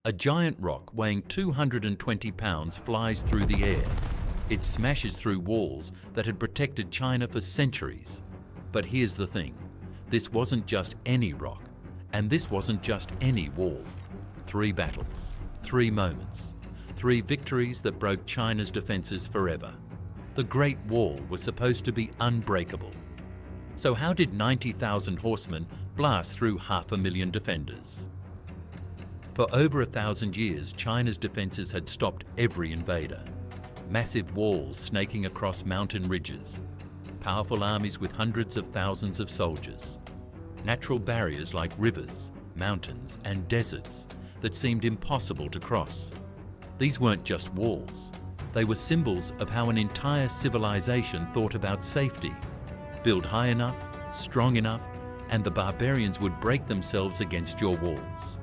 A giant rock weighing 220 pounds flies through the air. It smashes through walls that had protected China for centuries. But here's the thing, this wasn't just any rock, and this wasn't just any wall. 3 battles, 3 moments, 3 victories that broke China's defenses forever. The Great Wall was supposed to be unbreakable. So how did 90,000 horsemen blast through 500,000 defenders? For over 1,000 years, China's defenses had stopped every invader. Massive walls snaking across mountain ridges, powerful armies with hundreds of thousands of soldiers, natural barriers like rivers, mountains, and deserts that seemed impossible to cross. These weren't just walls, they were symbols of how an entire civilization thought about safety. Build high enough, strong enough, and the barbarians would break themselves against your walls.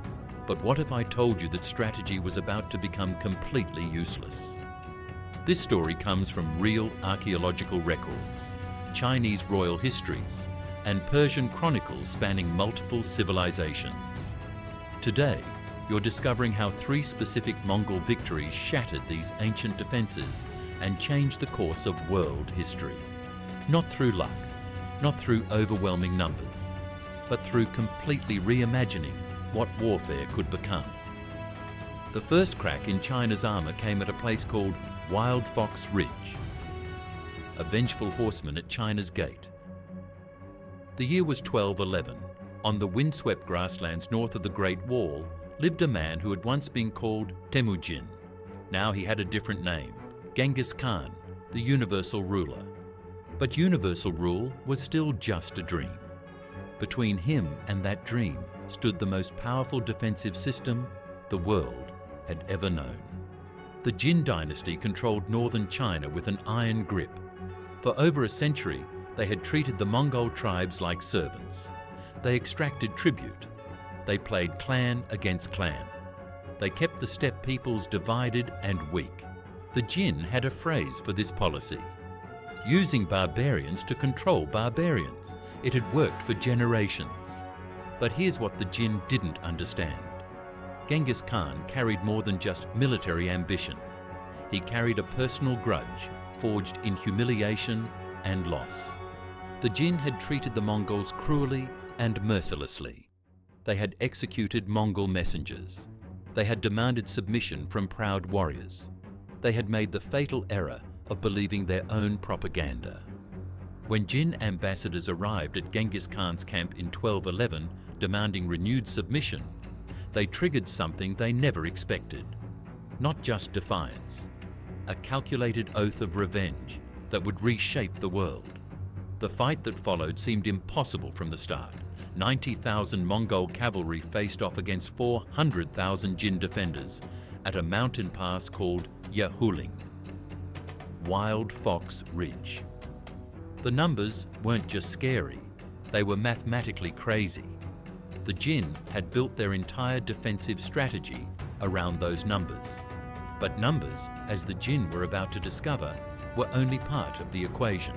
But what if I told you that strategy was about to become completely useless? This story comes from real archaeological records, Chinese royal histories, and Persian chronicles spanning multiple civilizations. Today, you're discovering how 3 specific Mongol victories shattered these ancient defenses and changed the course of world history. Not through luck, not through overwhelming numbers, but through completely reimagining what warfare could become. The first crack in China's armor came at a place called Wild Fox Ridge, a vengeful horseman at China's gate. The year was 1211. On the windswept grasslands north of the Great Wall lived a man who had once been called Temujin. Now he had a different name, Genghis Khan, the universal ruler. But universal rule was still just a dream. Between him and that dream stood the most powerful defensive system the world had ever known. The Jin dynasty controlled northern China with an iron grip. For over a century, they had treated the Mongol tribes like servants. They extracted tribute. They played clan against clan. They kept the steppe peoples divided and weak. The Jin had a phrase for this policy: using barbarians to control barbarians. It had worked for generations. But here's what the Jin didn't understand. Genghis Khan carried more than just military ambition. He carried a personal grudge forged in humiliation and loss. The Jin had treated the Mongols cruelly and mercilessly. They had executed Mongol messengers. They had demanded submission from proud warriors. They had made the fatal error of believing their own propaganda. When Jin ambassadors arrived at Genghis Khan's camp in 1211, demanding renewed submission, they triggered something they never expected. Not just defiance, a calculated oath of revenge that would reshape the world. The fight that followed seemed impossible from the start. 90,000 Mongol cavalry faced off against 400,000 Jin defenders at a mountain pass called Yehuling, Wild Fox Ridge. The numbers weren't just scary, they were mathematically crazy. The Jin had built their entire defensive strategy around those numbers. But numbers, as the Jin were about to discover, were only part of the equation.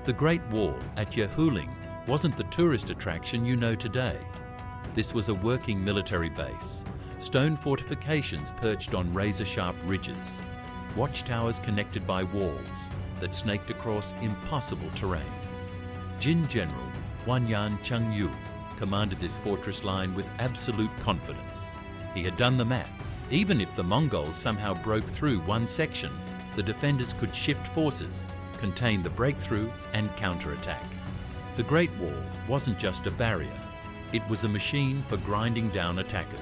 The Great Wall at Yehuling wasn't the tourist attraction you know today. This was a working military base, stone fortifications perched on razor-sharp ridges, watchtowers connected by walls that snaked across impossible terrain. Jin General Xiangyang commanded this fortress line with absolute confidence. He had done the math. Even if the Mongols somehow broke through one section, the defenders could shift forces, contain the breakthrough, and counterattack. The Great Wall wasn't just a barrier, it was a machine for grinding down attackers.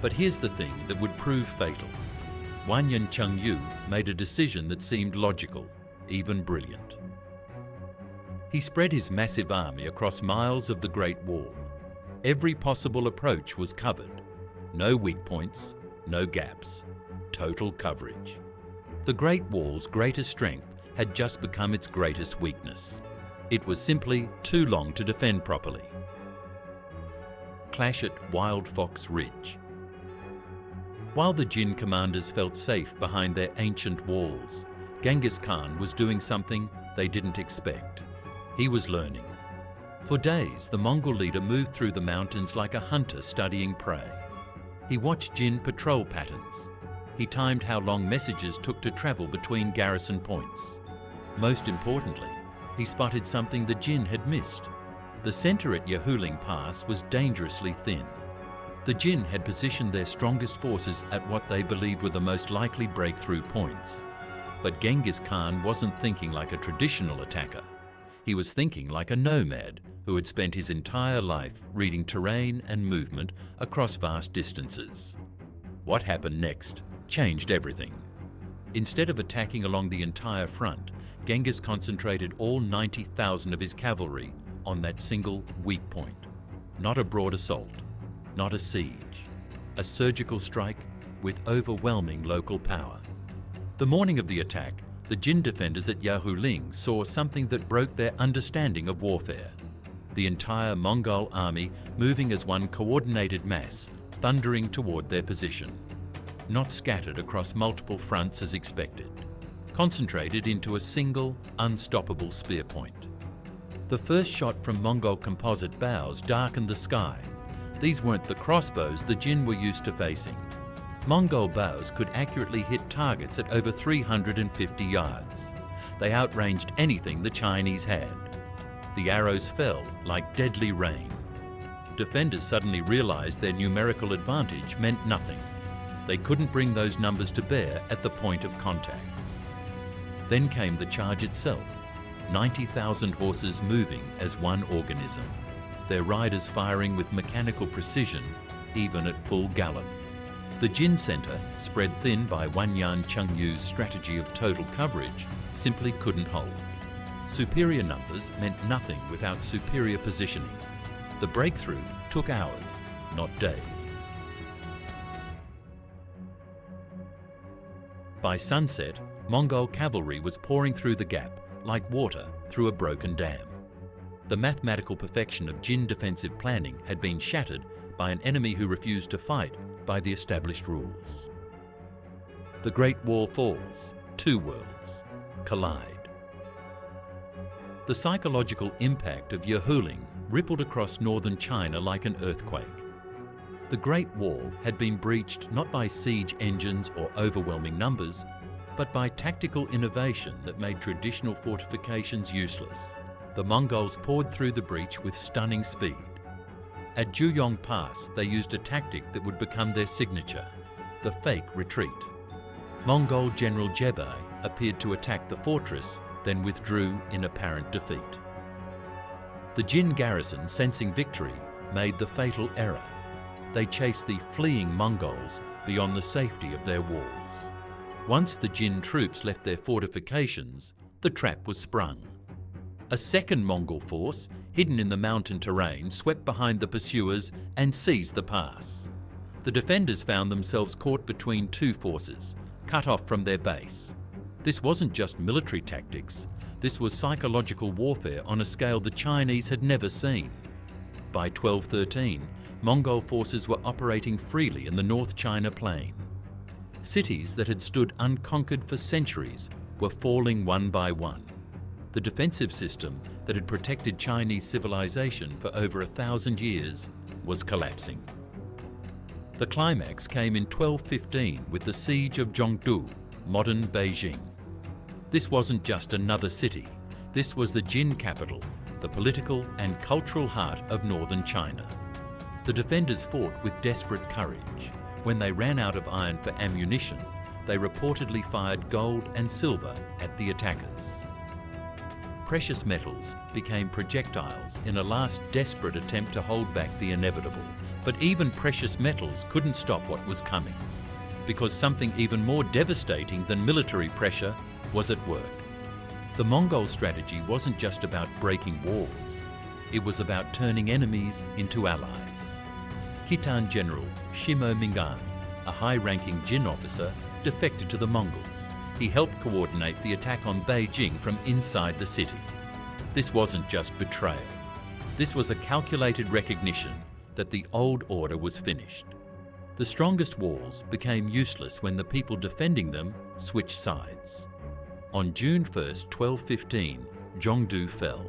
But here's the thing that would prove fatal. Xiangyang made a decision that seemed logical, even brilliant. He spread his massive army across miles of the Great Wall. Every possible approach was covered. No weak points, no gaps, total coverage. The Great Wall's greatest strength had just become its greatest weakness. It was simply too long to defend properly. Clash at Wild Fox Ridge. While the Jin commanders felt safe behind their ancient walls, Genghis Khan was doing something they didn't expect. He was learning. For days, the Mongol leader moved through the mountains like a hunter studying prey. He watched Jin patrol patterns. He timed how long messages took to travel between garrison points. Most importantly, he spotted something the Jin had missed. The center at Yehuling Pass was dangerously thin. The Jin had positioned their strongest forces at what they believed were the most likely breakthrough points. But Genghis Khan wasn't thinking like a traditional attacker. He was thinking like a nomad who had spent his entire life reading terrain and movement across vast distances. What happened next changed everything. Instead of attacking along the entire front, Genghis concentrated all 90,000 of his cavalry on that single weak point. Not a broad assault, not a siege, a surgical strike with overwhelming local power. The morning of the attack, the Jin defenders at Yehuling saw something that broke their understanding of warfare. The entire Mongol army moving as one coordinated mass, thundering toward their position. Not scattered across multiple fronts as expected, concentrated into a single, unstoppable spear point. The first shot from Mongol composite bows darkened the sky. These weren't the crossbows the Jin were used to facing. Mongol bows could accurately hit targets at over 350 yards. They outranged anything the Chinese had. The arrows fell like deadly rain. Defenders suddenly realized their numerical advantage meant nothing. They couldn't bring those numbers to bear at the point of contact. Then came the charge itself, 90,000 horses moving as one organism, their riders firing with mechanical precision, even at full gallop. The Jin center, spread thin by Wanyan Chengyu's strategy of total coverage, simply couldn't hold. Superior numbers meant nothing without superior positioning. The breakthrough took hours, not days. By sunset, Mongol cavalry was pouring through the gap like water through a broken dam. The mathematical perfection of Jin defensive planning had been shattered by an enemy who refused to fight by the established rules. The Great Wall falls, two worlds collide. The psychological impact of Yehuling rippled across northern China like an earthquake. The Great Wall had been breached not by siege engines or overwhelming numbers, but by tactical innovation that made traditional fortifications useless. The Mongols poured through the breach with stunning speed. At Xiangyang Pass, they used a tactic that would become their signature, the fake retreat. Mongol General Jebai appeared to attack the fortress, then withdrew in apparent defeat. The Jin garrison, sensing victory, made the fatal error. They chased the fleeing Mongols beyond the safety of their walls. Once the Jin troops left their fortifications, the trap was sprung. A second Mongol force, hidden in the mountain terrain, swept behind the pursuers and seized the pass. The defenders found themselves caught between two forces, cut off from their base. This wasn't just military tactics, this was psychological warfare on a scale the Chinese had never seen. By 1213, Mongol forces were operating freely in the North China Plain. Cities that had stood unconquered for centuries were falling one by one. The defensive system that had protected Chinese civilization for over 1,000 years was collapsing. The climax came in 1215 with the siege of Zhongdu, modern Beijing. This wasn't just another city. This was the Jin capital, the political and cultural heart of northern China. The defenders fought with desperate courage. When they ran out of iron for ammunition, they reportedly fired gold and silver at the attackers. Precious metals became projectiles in a last desperate attempt to hold back the inevitable. But even precious metals couldn't stop what was coming, because something even more devastating than military pressure was at work. The Mongol strategy wasn't just about breaking walls, it was about turning enemies into allies. Khitan General Shimo Mingan, a high-ranking Jin officer, defected to the Mongols. He helped coordinate the attack on Beijing from inside the city. This wasn't just betrayal. This was a calculated recognition that the old order was finished. The strongest walls became useless when the people defending them switched sides. On June 1st, 1215, Zhongdu fell.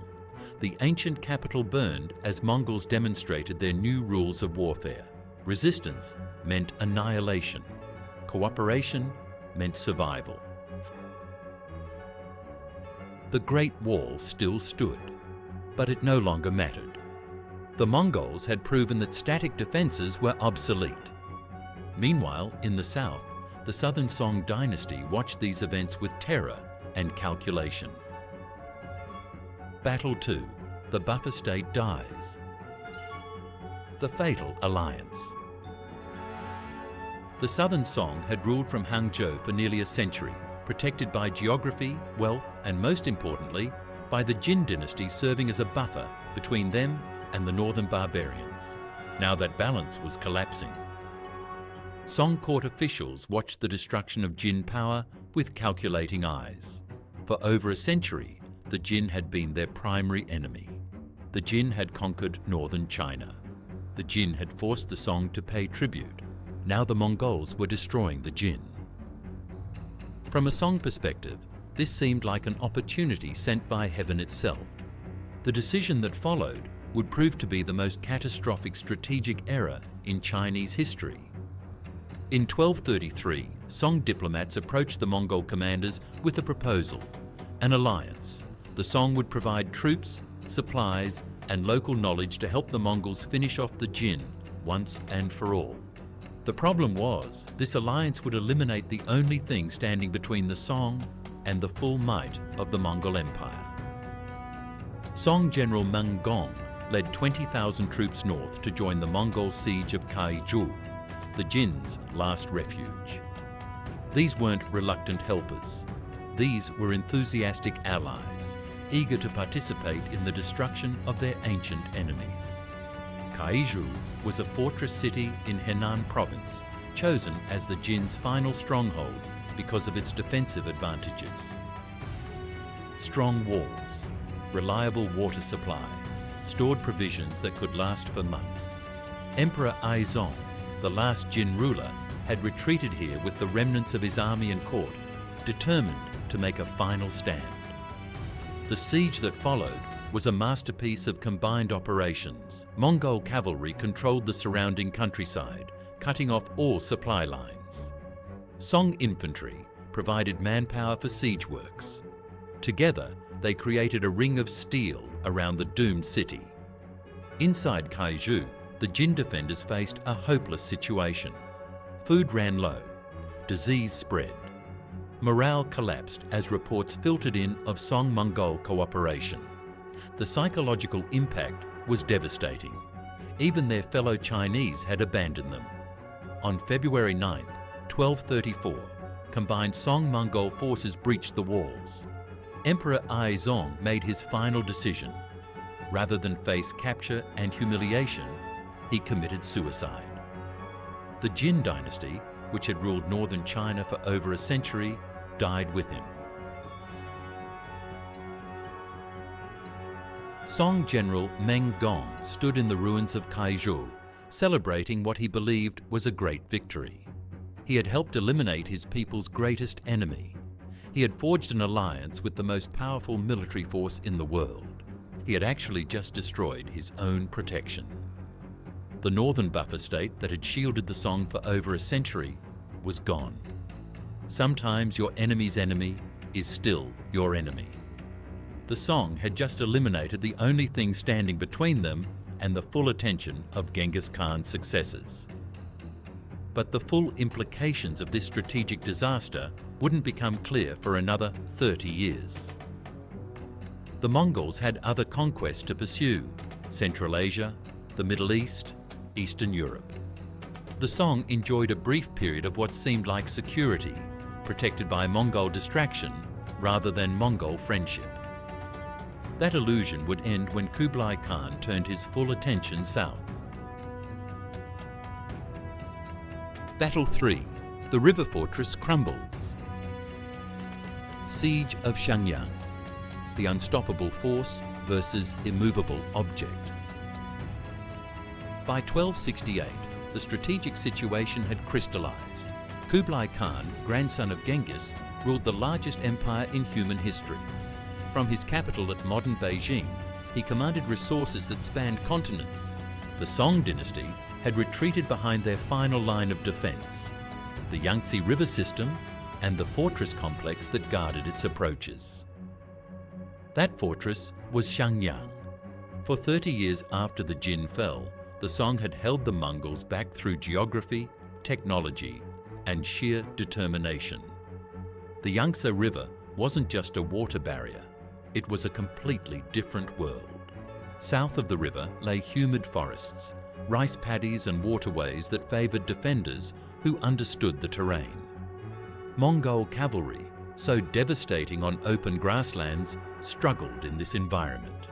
The ancient capital burned as Mongols demonstrated their new rules of warfare. Resistance meant annihilation. Cooperation meant survival. The Great Wall still stood, but it no longer mattered. The Mongols had proven that static defences were obsolete. Meanwhile, in the south, the Southern Song dynasty watched these events with terror and calculation. Battle 2. The buffer state dies. The fatal alliance. The Southern Song had ruled from Hangzhou for nearly a century, protected by geography, wealth, and most importantly, by the Jin dynasty serving as a buffer between them and the northern barbarians. Now that balance was collapsing. Song court officials watched the destruction of Jin power with calculating eyes. For over a century, the Jin had been their primary enemy. The Jin had conquered northern China. The Jin had forced the Song to pay tribute. Now the Mongols were destroying the Jin. From a Song perspective, this seemed like an opportunity sent by heaven itself. The decision that followed would prove to be the most catastrophic strategic error in Chinese history. In 1233, Song diplomats approached the Mongol commanders with a proposal, an alliance. The Song would provide troops, supplies, and local knowledge to help the Mongols finish off the Jin once and for all. The problem was, this alliance would eliminate the only thing standing between the Song and the full might of the Mongol Empire. Song General Meng Gong led 20,000 troops north to join the Mongol siege of Caizhou, the Jin's last refuge. These weren't reluctant helpers. These were enthusiastic allies, eager to participate in the destruction of their ancient enemies. Caizhou was a fortress city in Henan province, chosen as the Jin's final stronghold because of its defensive advantages. Strong walls, reliable water supply, stored provisions that could last for months. Emperor Aizong, the last Jin ruler, had retreated here with the remnants of his army and court, determined to make a final stand. The siege that followed was a masterpiece of combined operations. Mongol cavalry controlled the surrounding countryside, cutting off all supply lines. Song infantry provided manpower for siege works. Together, they created a ring of steel around the doomed city. Inside Caizhou, the Jin defenders faced a hopeless situation. Food ran low, disease spread. Morale collapsed as reports filtered in of Song-Mongol cooperation. The psychological impact was devastating. Even their fellow Chinese had abandoned them. On February 9, 1234, combined Song-Mongol forces breached the walls. Emperor Aizong made his final decision. Rather than face capture and humiliation, he committed suicide. The Jin dynasty, which had ruled northern China for over a century, died with him. Song General Meng Gong stood in the ruins of Caizhou, celebrating what he believed was a great victory. He had helped eliminate his people's greatest enemy. He had forged an alliance with the most powerful military force in the world. He had actually just destroyed his own protection. The northern buffer state that had shielded the Song for over a century was gone. Sometimes your enemy's enemy is still your enemy. The Song had just eliminated the only thing standing between them and the full attention of Genghis Khan's successors. But the full implications of this strategic disaster wouldn't become clear for another 30 years. The Mongols had other conquests to pursue: Central Asia, the Middle East, Eastern Europe. The Song enjoyed a brief period of what seemed like security, protected by Mongol distraction rather than Mongol friendship. That illusion would end when Kublai Khan turned his full attention south. Battle 3. The river fortress crumbles. Siege of Xiangyang. The unstoppable force versus immovable object. By 1268, the strategic situation had crystallized. Kublai Khan, grandson of Genghis, ruled the largest empire in human history. From his capital at modern Beijing, he commanded resources that spanned continents. The Song dynasty, had retreated behind their final line of defense, the Yangtze River system and the fortress complex that guarded its approaches. That fortress was Xiangyang. For 30 years after the Jin fell, the Song had held the Mongols back through geography, technology, and sheer determination. The Yangtze River wasn't just a water barrier, it was a completely different world. South of the river lay humid forests, rice paddies and waterways that favoured defenders who understood the terrain. Mongol cavalry, so devastating on open grasslands, struggled in this environment.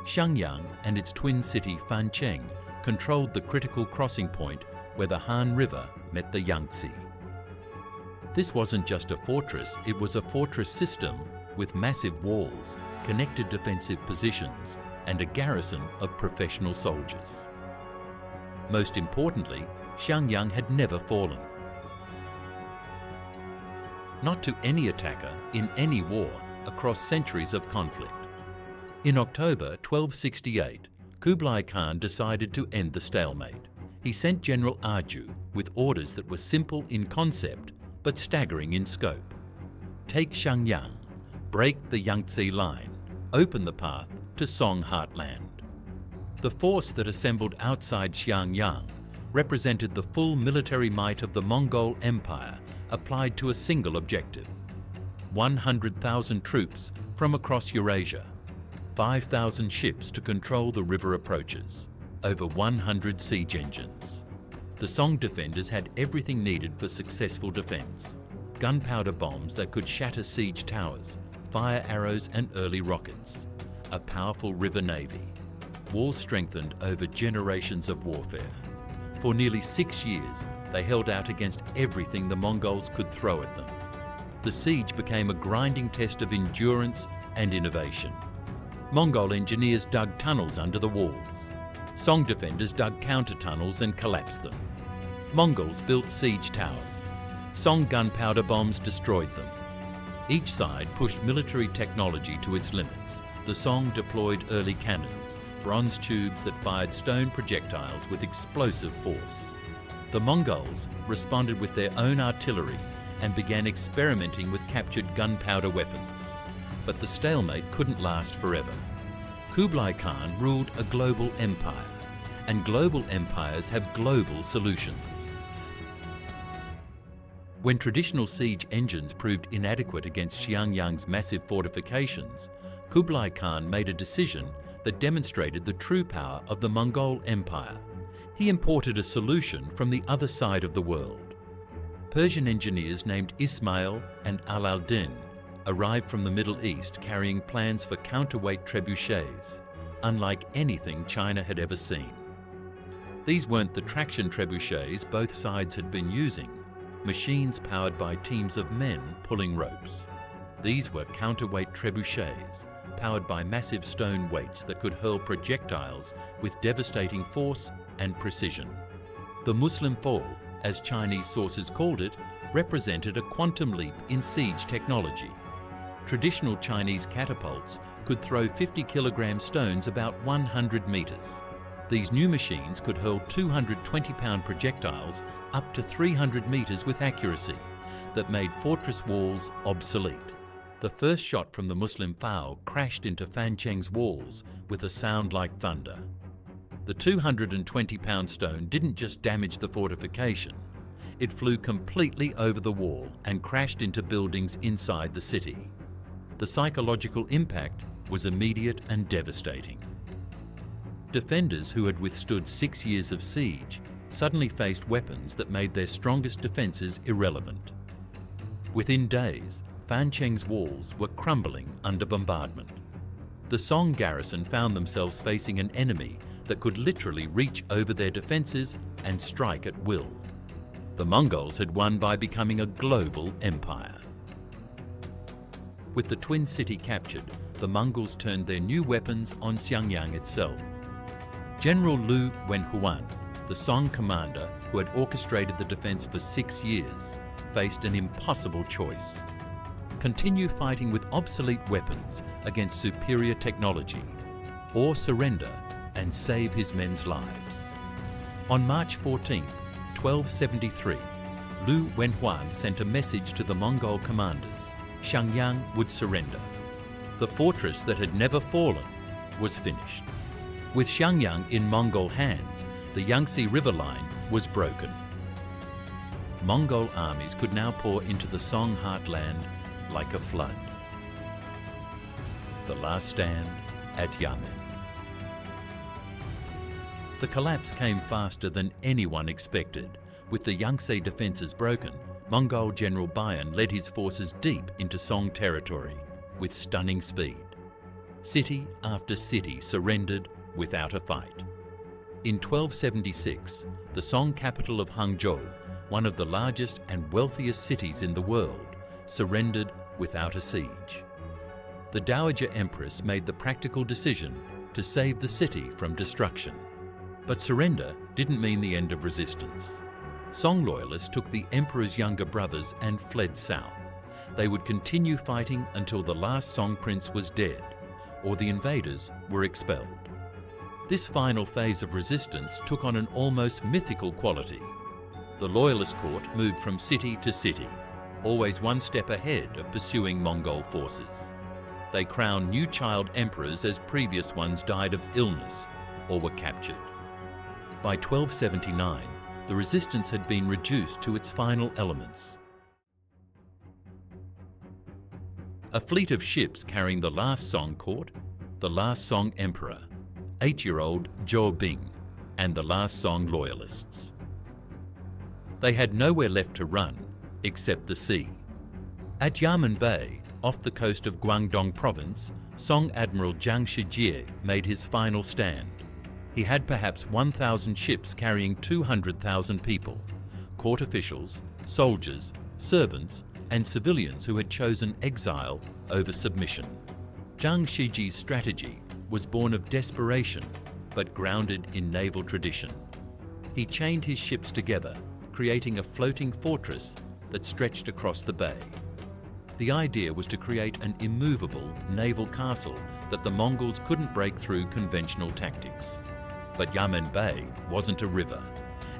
Xiangyang and its twin city Fancheng controlled the critical crossing point where the Han River met the Yangtze. This wasn't just a fortress, it was a fortress system with massive walls, connected defensive positions, and a garrison of professional soldiers. Most importantly, Xiangyang had never fallen. Not to any attacker in any war across centuries of conflict. In October 1268, Kublai Khan decided to end the stalemate. He sent General Arju with orders that were simple in concept but staggering in scope. Take Xiangyang, break the Yangtze line, open the path to Song heartland. The force that assembled outside Xiangyang represented the full military might of the Mongol Empire applied to a single objective: 100,000 troops from across Eurasia, 5,000 ships to control the river approaches, over 100 siege engines. The Song defenders had everything needed for successful defense: gunpowder bombs that could shatter siege towers, fire arrows and early rockets, a powerful river navy, walls strengthened over generations of warfare. For nearly 6 years, they held out against everything the Mongols could throw at them. The siege became a grinding test of endurance and innovation. Mongol engineers dug tunnels under the walls. Song defenders dug counter-tunnels and collapsed them. Mongols built siege towers. Song gunpowder bombs destroyed them. Each side pushed military technology to its limits. The Song deployed early cannons, bronze tubes that fired stone projectiles with explosive force. The Mongols responded with their own artillery and began experimenting with captured gunpowder weapons. But the stalemate couldn't last forever. Kublai Khan ruled a global empire, and global empires have global solutions. When traditional siege engines proved inadequate against Xiangyang's massive fortifications, Kublai Khan made a decision that demonstrated the true power of the Mongol Empire. He imported a solution from the other side of the world. Persian engineers named Ismail and Al-Din arrived from the Middle East carrying plans for counterweight trebuchets, unlike anything China had ever seen. These weren't the traction trebuchets both sides had been using, machines powered by teams of men pulling ropes. These were counterweight trebuchets, powered by massive stone weights that could hurl projectiles with devastating force and precision. The Muslim Fall, as Chinese sources called it, represented a quantum leap in siege technology. Traditional Chinese catapults could throw 50-kilogram stones about 100 meters. These new machines could hurl 220-pound projectiles up to 300 meters with accuracy that made fortress walls obsolete. The first shot from the Muslim Fao crashed into Fancheng's walls with a sound like thunder. The 220-pound stone didn't just damage the fortification, it flew completely over the wall and crashed into buildings inside the city. The psychological impact was immediate and devastating. Defenders who had withstood 6 years of siege suddenly faced weapons that made their strongest defenses irrelevant. Within days, Fancheng's walls were crumbling under bombardment. The Song garrison found themselves facing an enemy that could literally reach over their defenses and strike at will. The Mongols had won by becoming a global empire. With the twin city captured, the Mongols turned their new weapons on Xiangyang itself. General Lu Wenhuan, the Song commander who had orchestrated the defense for 6 years, faced an impossible choice: continue fighting with obsolete weapons against superior technology, or surrender and save his men's lives. On March 14, 1273, Lu Wenhuan sent a message to the Mongol commanders. Xiangyang would surrender. The fortress that had never fallen was finished. With Xiangyang in Mongol hands, the Yangtze River line was broken. Mongol armies could now pour into the Song heartland like a flood. The last stand at Yamen. The collapse came faster than anyone expected. With the Yangtze defences broken, Mongol General Bayan led his forces deep into Song territory with stunning speed. City after city surrendered without a fight. In 1276, the Song capital of Hangzhou, one of the largest and wealthiest cities in the world, surrendered without a siege. The Dowager Empress made the practical decision to save the city from destruction. But surrender didn't mean the end of resistance. Song loyalists took the emperor's younger brothers and fled south. They would continue fighting until the last Song prince was dead, or the invaders were expelled. This final phase of resistance took on an almost mythical quality. The loyalist court moved from city to city, always one step ahead of pursuing Mongol forces. They crowned new child emperors as previous ones died of illness or were captured. By 1279, the resistance had been reduced to its final elements. A fleet of ships carrying the last Song court, the last Song emperor, 8-year-old Zhou Bing, and the last Song loyalists. They had nowhere left to run except the sea. At Yamen Bay, off the coast of Guangdong province, Song Admiral Zhang Shijie made his final stand. He had perhaps 1,000 ships carrying 200,000 people, court officials, soldiers, servants, and civilians who had chosen exile over submission. Zhang Shijie's strategy was born of desperation, but grounded in naval tradition. He chained his ships together, creating a floating fortress that stretched across the bay. The idea was to create an immovable naval castle that the Mongols couldn't break through conventional tactics. But Yamen Bay wasn't a river,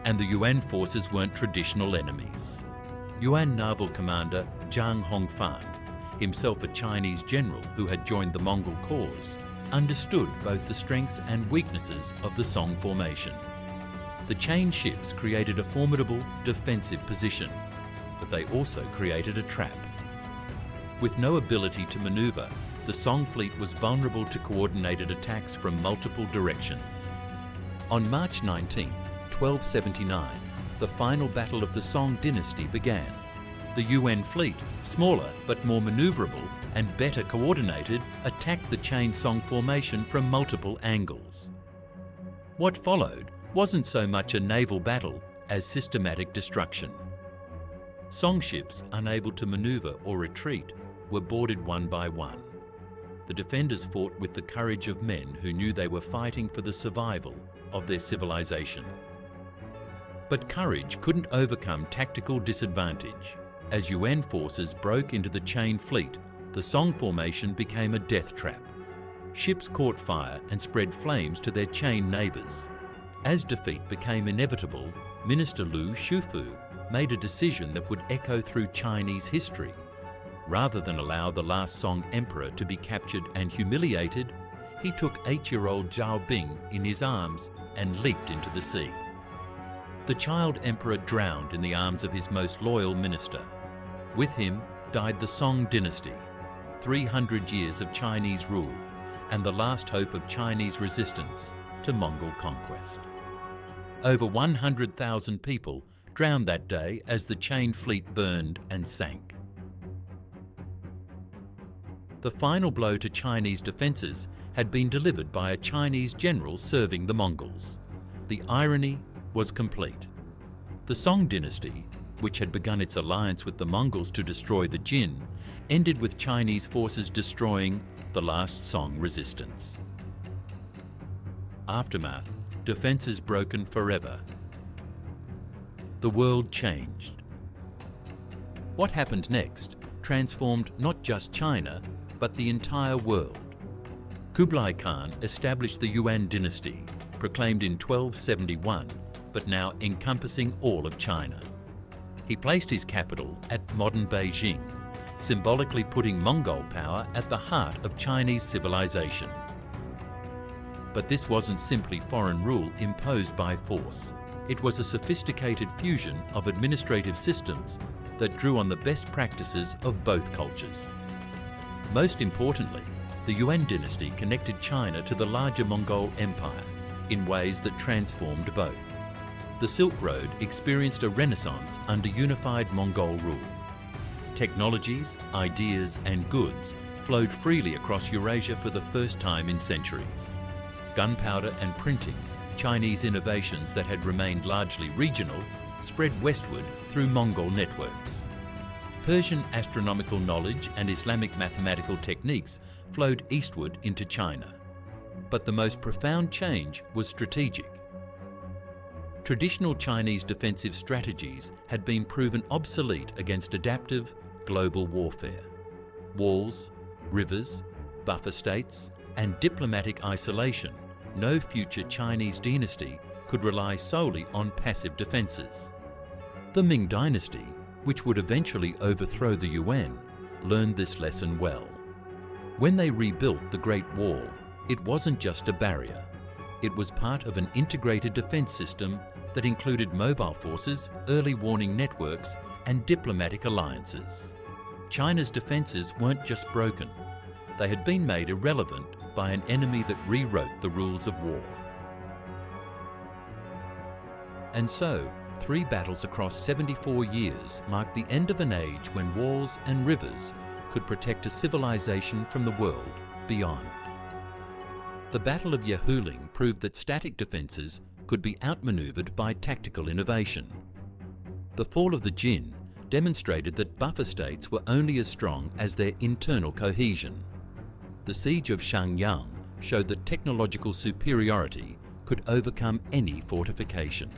and the Yuan forces weren't traditional enemies. Yuan naval commander Zhang Hongfan, himself a Chinese general who had joined the Mongol cause, understood both the strengths and weaknesses of the Song formation. The chained ships created a formidable defensive position, but they also created a trap. With no ability to maneuver, the Song fleet was vulnerable to coordinated attacks from multiple directions. On March 19, 1279, the final battle of the Song dynasty began. The Yuan fleet, smaller but more maneuverable and better coordinated, attacked the chained Song formation from multiple angles. What followed wasn't so much a naval battle as systematic destruction. Song ships, unable to maneuver or retreat, were boarded one by one. The defenders fought with the courage of men who knew they were fighting for the survival of their civilization. But courage couldn't overcome tactical disadvantage. As Yuan forces broke into the chained fleet, the Song formation became a death trap. Ships caught fire and spread flames to their chained neighbours. As defeat became inevitable, Minister Lu Shufu made a decision that would echo through Chinese history. Rather than allow the last Song emperor to be captured and humiliated, he took 8-year-old Zhou Bing in his arms and leaped into the sea. The child emperor drowned in the arms of his most loyal minister. With him died the Song dynasty, 300 years of Chinese rule, and the last hope of Chinese resistance to Mongol conquest. Over 100,000 people drowned that day as the chained fleet burned and sank. The final blow to Chinese defences had been delivered by a Chinese general serving the Mongols. The irony was complete. The Song dynasty, which had begun its alliance with the Mongols to destroy the Jin, ended with Chinese forces destroying the last Song resistance. Aftermath: defences broken forever. The world changed. What happened next transformed not just China, but the entire world. Kublai Khan established the Yuan dynasty, proclaimed in 1271, but now encompassing all of China. He placed his capital at modern Beijing, symbolically putting Mongol power at the heart of Chinese civilization. But this wasn't simply foreign rule imposed by force. It was a sophisticated fusion of administrative systems that drew on the best practices of both cultures. Most importantly, the Yuan dynasty connected China to the larger Mongol Empire in ways that transformed both. The Silk Road experienced a renaissance under unified Mongol rule. Technologies, ideas, and goods flowed freely across Eurasia for the first time in centuries. Gunpowder and printing, Chinese innovations that had remained largely regional, spread westward through Mongol networks. Persian astronomical knowledge and Islamic mathematical techniques flowed eastward into China. But the most profound change was strategic. Traditional Chinese defensive strategies had been proven obsolete against adaptive, global warfare. Walls, rivers, buffer states, and diplomatic isolation, no future Chinese dynasty could rely solely on passive defenses. The Ming dynasty, which would eventually overthrow the Yuan, learned this lesson well. When they rebuilt the Great Wall, it wasn't just a barrier. It was part of an integrated defense system that included mobile forces, early warning networks, and diplomatic alliances. China's defenses weren't just broken. They had been made irrelevant by an enemy that rewrote the rules of war. And so, 3 battles across 74 years marked the end of an age when walls and rivers could protect a civilization from the world beyond. The Battle of Yehuling proved that static defenses could be outmaneuvered by tactical innovation. The fall of the Jin demonstrated that buffer states were only as strong as their internal cohesion. The siege of Xiangyang showed that technological superiority could overcome any fortification.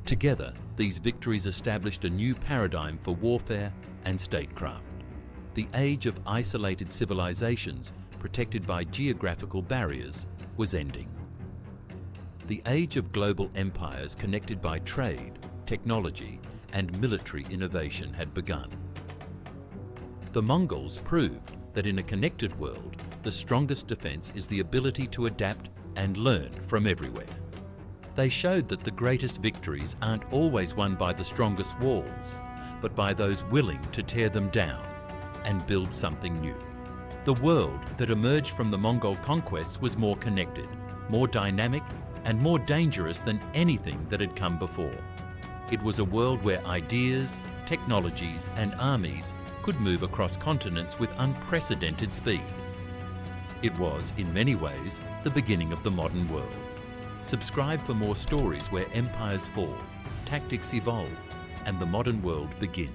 Together, these victories established a new paradigm for warfare and statecraft. The age of isolated civilizations protected by geographical barriers was ending. The age of global empires connected by trade, technology, and military innovation had begun. The Mongols proved that in a connected world, the strongest defense is the ability to adapt and learn from everywhere. They showed that the greatest victories aren't always won by the strongest walls, but by those willing to tear them down and build something new. The world that emerged from the Mongol conquests was more connected, more dynamic, and more dangerous than anything that had come before. It was a world where ideas, technologies, and armies could move across continents with unprecedented speed. It was, in many ways, the beginning of the modern world. Subscribe for more stories where empires fall, tactics evolve, and the modern world begins.